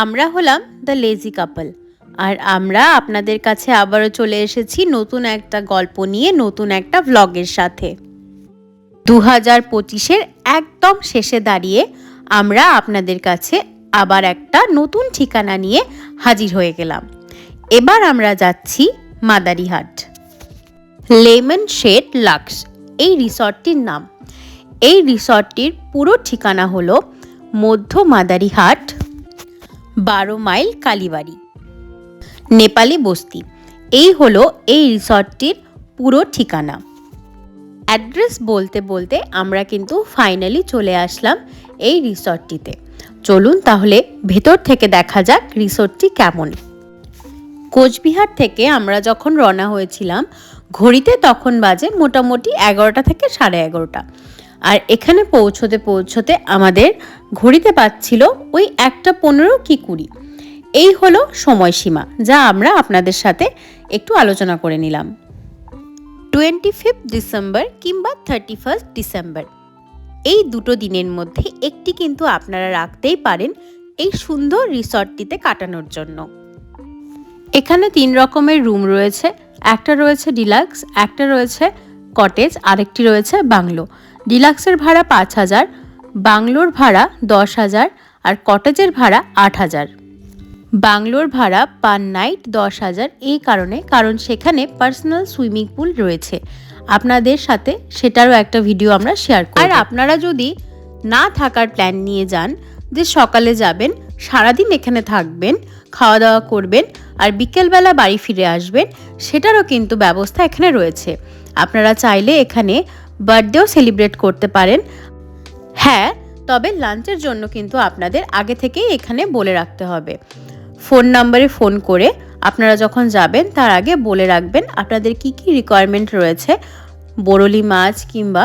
আমরা হলাম the lazy কাপল, আর আমরা আপনাদের কাছে আবারও চলে এসেছি নতুন একটা গল্প নিয়ে, নতুন একটা ভ্লগের সাথে। 2025-এর একদম শেষে দাঁড়িয়ে আমরা আপনাদের কাছে আবার একটা নতুন ঠিকানা নিয়ে হাজির হয়ে গেলাম। এবার আমরা যাচ্ছি মাদারিহাট। লেমন শেড লাক্স এই রিসর্টটির নাম। এই রিসর্টটির পুরো ঠিকানা হলো মধ্য মাদারিহাট, 12 মাইল কালীবাড়ি, নেপালি বস্তি। এই হলো এই রিসর্টটির পুরো ঠিকানা। অ্যাড্রেস বলতে বলতে আমরা কিন্তু ফাইনালি চলে আসলাম এই রিসর্টটিতে। চলুন তাহলে ভেতর থেকে দেখা যাক রিসর্টটি কেমন। কোচবিহার থেকে আমরা যখন রওনা হয়েছিলাম, ঘড়িতে তখন বাজে মোটামুটি 11টা থেকে 11:30, আর এখানে পৌঁছতে পৌঁছতে আমাদের ঘড়িতে পাচ্ছিল ওই 1:15 কি 20। এই হলো সময়সীমা, যা আমরা আপনাদের সাথে একটু আলোচনা করে নিলাম। 25 ডিসেম্বর কিংবা 31 ডিসেম্বর এই দুটো দিনের মধ্যে একটি কিন্তু আপনারা রাখতেই পারেন এই সুন্দর রিসর্টটিতে কাটানোর জন্য। এখানে 3 রকমের রুম রয়েছে। একটা রয়েছে ডিলাক্স, একটা রয়েছে কটেজ, আরেকটি রয়েছে বাংলো। ডিলাক্সের ভাড়া 5,000, বাংলোর ভাড়া 10,000, আর কটেজের ভাড়া 8,000। বাংলোর ভাড়া পার নাইট 10,000 এই কারণ সেখানে পার্সোনাল সুইমিং পুল রয়েছে। আপনাদের সাথে সেটারও একটা ভিডিও আমরা শেয়ার করব। আর আপনারা যদি না থাকার প্ল্যান নিয়ে যান, যে সকালে যাবেন, সারাদিন এখানে থাকবেন, খাওয়া দাওয়া করবেন আর বিকেলবেলা বাড়ি ফিরে আসবেন, সেটারও কিন্তু ব্যবস্থা এখানে রয়েছে। আপনারা চাইলে এখানে বার্থডেও সেলিব্রেট করতে পারেন। হ্যাঁ, তবে লাঞ্চের জন্য কিন্তু আপনাদের আগে থেকেই এখানে বলে রাখতে হবে। ফোন নাম্বারে ফোন করে আপনারা যখন যাবেন তার আগে বলে রাখবেন আপনাদের কি কি রিকোয়ারমেন্ট রয়েছে। বরলি মাছ কিংবা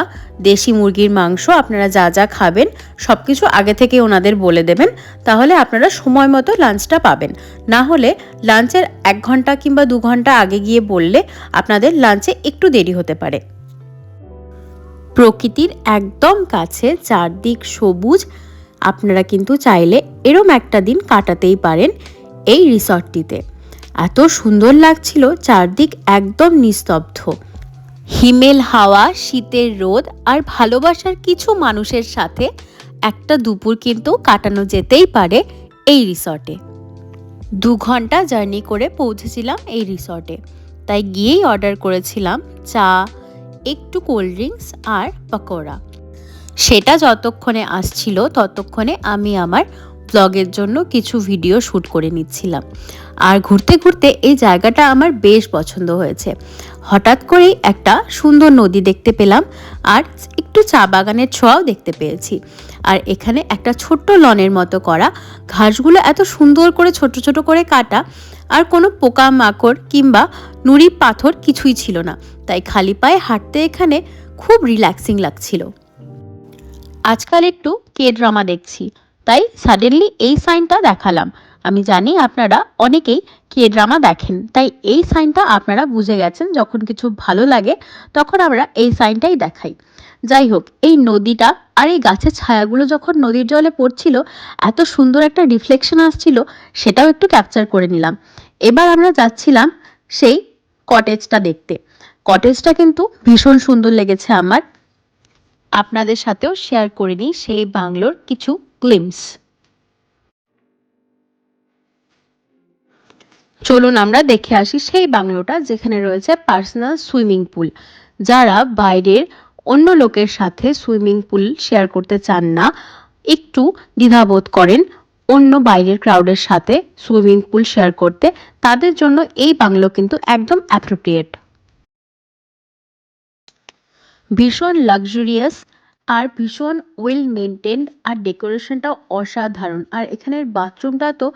দেশি মুরগির মাংস, আপনারা যা যা খাবেন সব কিছু আগে থেকে ওনাদের বলে দেবেন। তাহলে আপনারা সময় মতো লাঞ্চটা পাবেন। না হলে লাঞ্চের 1 ঘন্টা কিংবা 2 ঘন্টা আগে গিয়ে বললে আপনাদের লাঞ্চে একটু দেরি হতে পারে। প্রকৃতির একদম কাছে, চারদিক সবুজ। আপনারা কিন্তু চাইলে এরম একটা দিন কাটাতেই পারেন এই রিসর্টটিতে। এত সুন্দর লাগছিল, চারদিক একদম নিস্তব্ধ। হিমেল হাওয়া, শীতের রোদ আর ভালোবাসার কিছু মানুষের সাথে একটা দুপুর কিন্তু কাটানো যেতেই পারে এই রিসর্টে। 2 ঘন্টা জার্নি করে পৌঁছেছিলাম এই রিসর্টে, তাই গিয়েই অর্ডার করেছিলাম চা, একটু কোল্ড ড্রিঙ্কস আর পকোড়া। সেটা যতক্ষণে আসছিল ততক্ষণে আমি আমার ব্লগের জন্য কিছু ভিডিও শ্যুট করে নিচ্ছিলাম। আর ঘুরতে ঘুরতে এই জায়গাটা আমার বেশ পছন্দ হয়েছে। হঠাৎ করেই একটা সুন্দর নদী দেখতে পেলাম, আর একটু চা বাগানের ছোঁয়াও দেখতে পেয়েছি। আর এখানে একটা ছোট্ট লনের মতো করা, ঘাসগুলো এত সুন্দর করে ছোট ছোট করে কাটা, আর কোনো পোকা মাকড় কিংবা নুড়ি পাথর কিছুই ছিল না। তাই খালি পায়ে হাঁটতে এখানে খুব রিল্যাক্সিং লাগছিল। আজকাল একটু কে ড্রামা দেখছি, তাই সাডেনলি এই সাইনটা দেখালাম। আমি জানি আপনারা অনেকেই কে ড্রামা দেখেন, তাই এই সাইনটা আপনারা বুঝে গেছেন। যখন কিছু ভালো লাগে তখন আমরা এই সাইনটাই দেখাই। যাই হোক, এই নদীটা আর এই গাছের ছায়াগুলো যখন নদীর জলে পড়ছিল, এত সুন্দর একটা রিফ্লেকশন আসছিল, সেটাও একটু ক্যাপচার করে নিলাম। এবার আমরা যাচ্ছিলাম সেই কটেজটা দেখতে। কটেজটা কিন্তু ভীষণ সুন্দর লেগেছে আমার। আপনাদের সাথেও শেয়ার করে নিই সেই বাংলোর কিছু গ্লিমস। চলুন আমরা দেখে আসি সেই বাংলোটা, যেখানে রয়েছে পার্সোনাল সুইমিং পুল। যারা বাইরের অন্য লোকের সাথে সুইমিং পুল শেয়ার করতে চান না, একটু দ্বিধাবোধ করেন অন্য বাইরের ক্রাউডের সাথে সুইমিং পুল শেয়ার করতে, তাদের জন্য এই বাংলো কিন্তু একদম অ্যাপ্রোপ্রিয়েট। ভীষণ লাক্সারিয়াস আর ভীষণ ওয়েল মেনটেন্ড, আর ডেকোরেশনটাও অসাধারণ। আর এখানের বাথরুমটা তো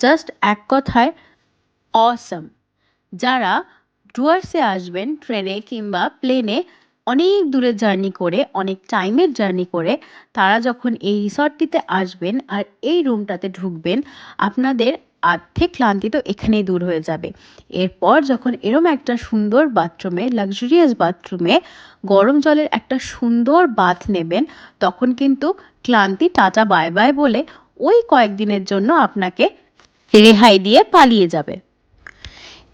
জাস্ট এক কথায় অসম। যারা ডুয়ার্সে আসবেন ট্রেনে কিংবা প্লেনে, অনেক দূরে জার্নি করে, অনেক টাইমের জার্নি করে, তারা যখন এই রিসর্টটিতে আসবেন আর এই রুমটাতে ঢুকবেন, আপনাদের আর্ধেক ক্লান্তি তো এখানেই দূর হয়ে যাবে। এরপর যখন এরম একটা সুন্দর বাথরুমে, লাক্সারিয়াস বাথরুমে গরম জলের একটা সুন্দর বাথ নেবেন, তখন কিন্তু ক্লান্তি টাটা বাই বাই বলে ওই কয়েকদিনের জন্য আপনাকে রেহাই দিয়ে পালিয়ে যাবে।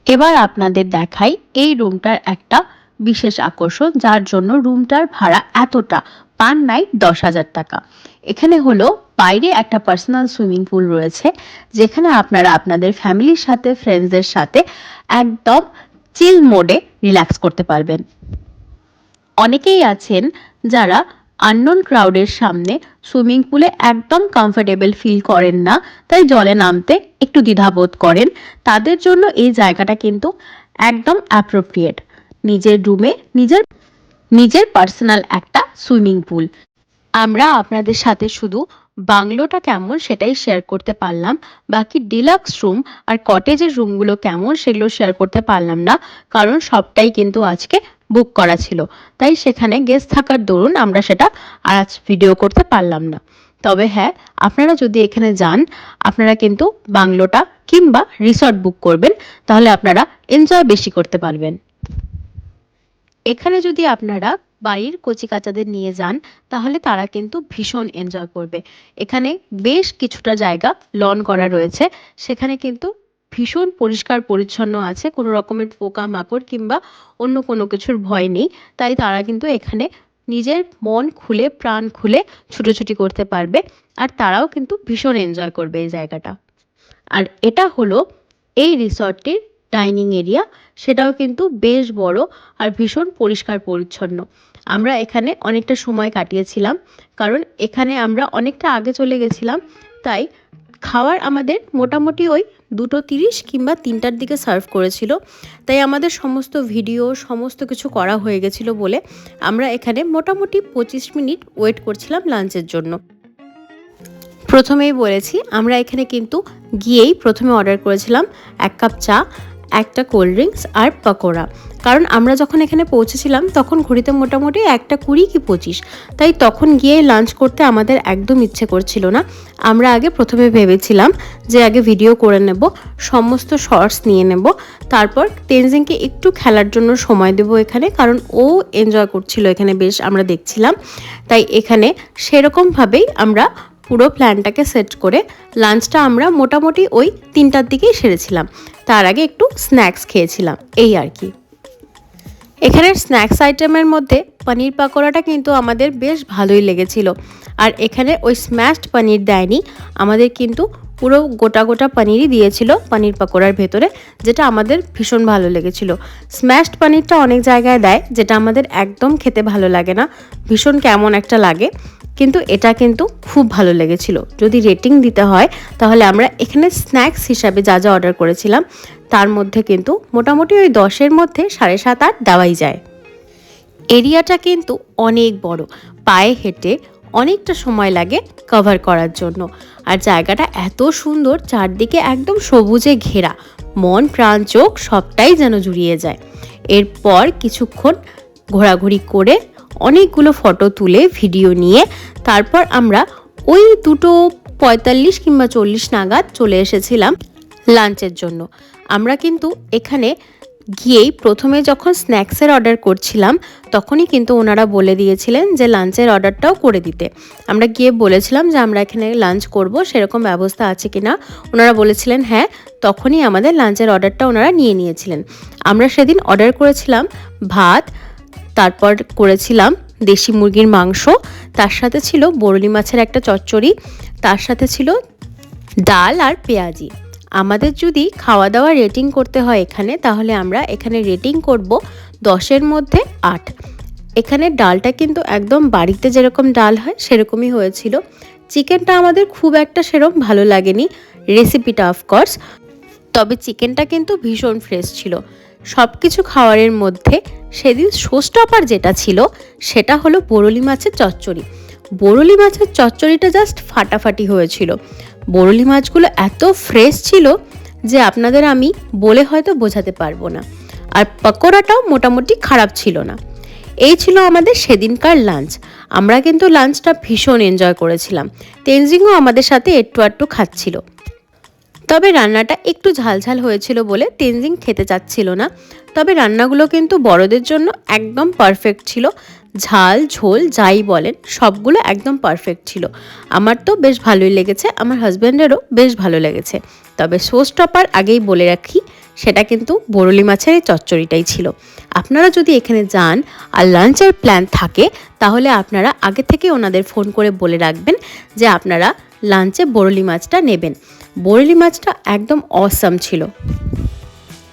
এবার আপনাদের দেখাই এই রুমটার একটা বিশেষ আকর্ষণ, যার জন্য রুমটার ভাড়া এতটা, পার নাইট 10,000 টাকা। এখানে হলো বাইরে একটা পার্সোনাল সুইমিং পুল রয়েছে, যেখানে আপনারা আপনাদের ফ্যামিলির সাথে, ফ্রেন্ডসদের সাথে একদম চিল মোডে রিল্যাক্স করতে পারবেন। অনেকেই আছেন যারা আননোন ক্রাউডের সামনে সুইমিং পুলে একদম কমফোর্টেবল ফিল করেন না, তাই জলে নামতে একটু দ্বিধাবোধ করেন। তাদের জন্য এই জায়গাটা কিন্তু একদম অ্যাপ্রোপ্রিয়েট। নিজের রুমে নিজের পার্সোনাল একটা সুইমিং পুল। আমরা আপনাদের সাথে শুধু বাংলোটা কেমন সেটাই শেয়ার করতে পারলাম, বাকি ডিলাক্স রুম আর কটেজের রুমগুলো কেমন সেগুলো শেয়ার করতে পারলাম না, কারণ সবটাই কিন্তু আজকে বুক করা ছিল। তাই সেখানে গেস্ট থাকার দরুন আমরা সেটা আর আজ ভিডিও করতে পারলাম না। তবে হ্যাঁ, আপনারা যদি এখানে যান, আপনারা কিন্তু বাংলোটা কিংবা রিসর্ট বুক করবেন, তাহলে আপনারা এনজয় বেশি করতে পারবেন। এখানে যদি আপনারা বাড়ির কচিকাচাদের নিয়ে যান, তাহলে তারা কিন্তু ভীষণ এনজয় করবে। এখানে বেশ কিছুটা জায়গা লন করা রয়েছে, সেখানে কিন্তু ভীষণ পরিষ্কার পরিচ্ছন্ন আছে, কোনো রকমের পোকা মাকড় কিংবা অন্য কোনো কিছুর ভয় নেই। তাই তারা কিন্তু এখানে নিজের মন খুলে, প্রাণ খুলে ছুটোছুটি করতে পারবে, আর তারাও কিন্তু ভীষণ এনজয় করবে এই জায়গাটা। আর এটা হলো এই রিসর্টটির ডাইনিং এরিয়া, সেটাও কিন্তু বেশ বড় আর ভীষণ পরিষ্কার পরিচ্ছন্ন। আমরা এখানে অনেকটা সময় কাটিয়েছিলাম, কারণ এখানে আমরা অনেকটা আগে চলে গেছিলাম, তাই খাবার আমাদের মোটামুটি ওই 2:30 কিংবা 3টার দিকে সার্ভ করেছিল। তাই আমাদের সমস্ত ভিডিও সমস্ত কিছু করা হয়ে গেছিল বলে আমরা এখানে মোটামুটি 25 মিনিট ওয়েট করছিলাম লাঞ্চের জন্য। প্রথমেই বলেছি, আমরা এখানে কিন্তু গিয়েই প্রথমে অর্ডার করেছিলাম 1 কাপ চা, একটা কোল্ড ড্রিঙ্কস আর পকোড়া। কারণ আমরা যখন এখানে পৌঁছেছিলাম তখন ঘড়িতে মোটামুটি 1:20 কি 25, তাই তখন গিয়ে লাঞ্চ করতে আমাদের একদম ইচ্ছে করছিল না। আমরা আগে প্রথমে ভেবেছিলাম যে আগে ভিডিও করে নেব, সমস্ত শর্টস নিয়ে নেব, তারপর তেনজিংকে একটু খেলার জন্য সময় দেব এখানে, কারণ ও এনজয় করছিল এখানে, বেশ আমরা দেখছিলাম। তাই এখানে সেরকমভাবেই আমরা পুরো প্ল্যানটাকে সেট করে লাঞ্চটা আমরা মোটামুটি ওই 3টার দিকেই সেরেছিলাম। তার আগে একটু স্ন্যাক্স খেয়েছিলাম, এই আর কি। এখানের স্ন্যাক্স আইটেমের মধ্যে পনির পাকোড়াটা কিন্তু আমাদের বেশ ভালোই লেগেছিল। আর এখানে ওই স্ম্যাশড পনির দেয়নি, আমাদের কিন্তু পুরো গোটা গোটা পনিরই দিয়েছিল পনির পাকোড়ার ভেতরে, যেটা আমাদের ভীষণ ভালো লেগেছিল। স্ম্যাশড পনিরটা অনেক জায়গায় দেয়, যেটা আমাদের একদম খেতে ভালো লাগে না, ভীষণ কেমন একটা লাগে, কিন্তু এটা কিন্তু খুব ভালো লেগেছিল। যদি রেটিং দিতে হয় তাহলে আমরা এখানে স্ন্যাক্স হিসাবে যা যা অর্ডার করেছিলাম তার মধ্যে কিন্তু মোটামুটি ওই 10-এর মধ্যে 7.5-8 দেওয়াই যায়। এরিয়াটা কিন্তু অনেক বড়, পায়ে হেঁটে অনেকটা সময় লাগে কভার করার জন্য। আর জায়গাটা এত সুন্দর, চারদিকে একদম সবুজে ঘেরা, মন প্রাণ চোখ সবটাই যেন জুড়িয়ে যায়। এরপর কিছুক্ষণ ঘোরাঘুরি করে অনেকগুলো ফটো তুলে ভিডিও নিয়ে তারপর আমরা ওই 2:45 কিংবা 40 নাগাদ চলে এসেছিলাম লাঞ্চের জন্য। আমরা কিন্তু এখানে গিয়েই প্রথমে যখন স্ন্যাক্সের অর্ডার করছিলাম তখনই কিন্তু ওনারা বলে দিয়েছিলেন যে লাঞ্চের অর্ডারটাও করে দিতে। আমরা গিয়ে বলেছিলাম যে আমরা এখানে লাঞ্চ করব, সেরকম ব্যবস্থা আছে কি না। ওনারা বলেছিলেন হ্যাঁ, তখনই আমাদের লাঞ্চের অর্ডারটা ওনারা নিয়ে নিয়েছিলেন। আমরা সেদিন অর্ডার করেছিলাম ভাত, তারপর করেছিলাম দেশি মুরগির মাংস, তার সাথে ছিল বরলি মাছের একটা চচ্চড়ি, তার সাথে ছিল ডাল আর পেঁয়াজি। আমাদের যদি খাওয়া দাওয়া রেটিং করতে হয় এখানে, তাহলে আমরা এখানে রেটিং করব 10-এর মধ্যে 8। এখানে ডালটা কিন্তু একদম বাড়িতে যেরকম ডাল হয় সেরকমই হয়েছিল। চিকেনটা আমাদের খুব একটা সেরকম ভালো লাগেনি, রেসিপিটা অফকোর্স, তবে চিকেনটা কিন্তু ভীষণ ফ্রেশ ছিল। সব কিছু খাওয়ারের মধ্যে সেদিন শোস্টপার যেটা ছিল সেটা হলো বরলি মাছের চচ্চড়ি। বরলি মাছের চচ্চড়িটা জাস্ট ফাটাফাটি হয়েছিল। বরলি মাছগুলো এত ফ্রেশ ছিল যে আপনাদের আমি বলে হয়তো বোঝাতে পারবো না। আর পকোড়াটাও মোটামুটি খারাপ ছিল না। এই ছিল আমাদের সেদিনকার লাঞ্চ। আমরা কিন্তু লাঞ্চটা ভীষণ এনজয় করেছিলাম। তেনজিংও আমাদের সাথে একটু আধটু খাচ্ছিল, তবে রান্নাটা একটু ঝালঝাল হয়েছিল বলে তেনজিং খেতে চাচ্ছিল না। তবে রান্নাগুলো কিন্তু বড়দের জন্য একদম পারফেক্ট ছিল, ঝাল ঝোল যাই বলেন সবগুলো একদম পারফেক্ট ছিল। আমার তো বেশ ভালোই লেগেছে, আমার হাজব্যান্ডেরও বেশ ভালো লেগেছে। তবে শো স্টপার আগেই বলে রাখি, সেটা কিন্তু বরলি মাছের এই চচ্চড়িটাই ছিল। আপনারা যদি এখানে যান আর লাঞ্চের প্ল্যান থাকে, তাহলে আপনারা আগে থেকে ওনাদের ফোন করে বলে রাখবেন যে আপনারা লাঞ্চে বরলি মাছটা নেবেন। বরলি মাছটা একদম অসাম ছিল।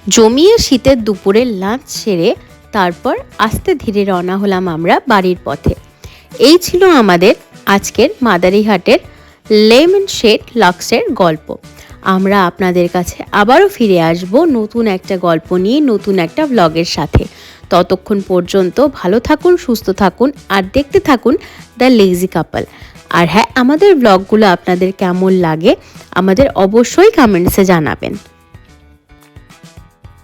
জমিয়ে শীতের দুপুরে লাঞ্চ সেরে তারপর আস্তে ধীরে রওনা হলাম আমরা বাড়ির পথে। এই ছিল আমাদের আজকের মাদারিহাটের লেমন শেড লাক্সের গল্প। আমরা আপনাদের কাছে আবারও ফিরে আসব নতুন একটা গল্প নিয়ে, নতুন একটা ব্লগের সাথে। ততক্ষণ পর্যন্ত ভালো থাকুন, সুস্থ থাকুন আর দেখতে থাকুন দ্য লেজি কাপল। আর হ্যাঁ, আমাদের ব্লগগুলো আপনাদের কেমন লাগে আমাদের অবশ্যই কমেন্টসে জানাবেন।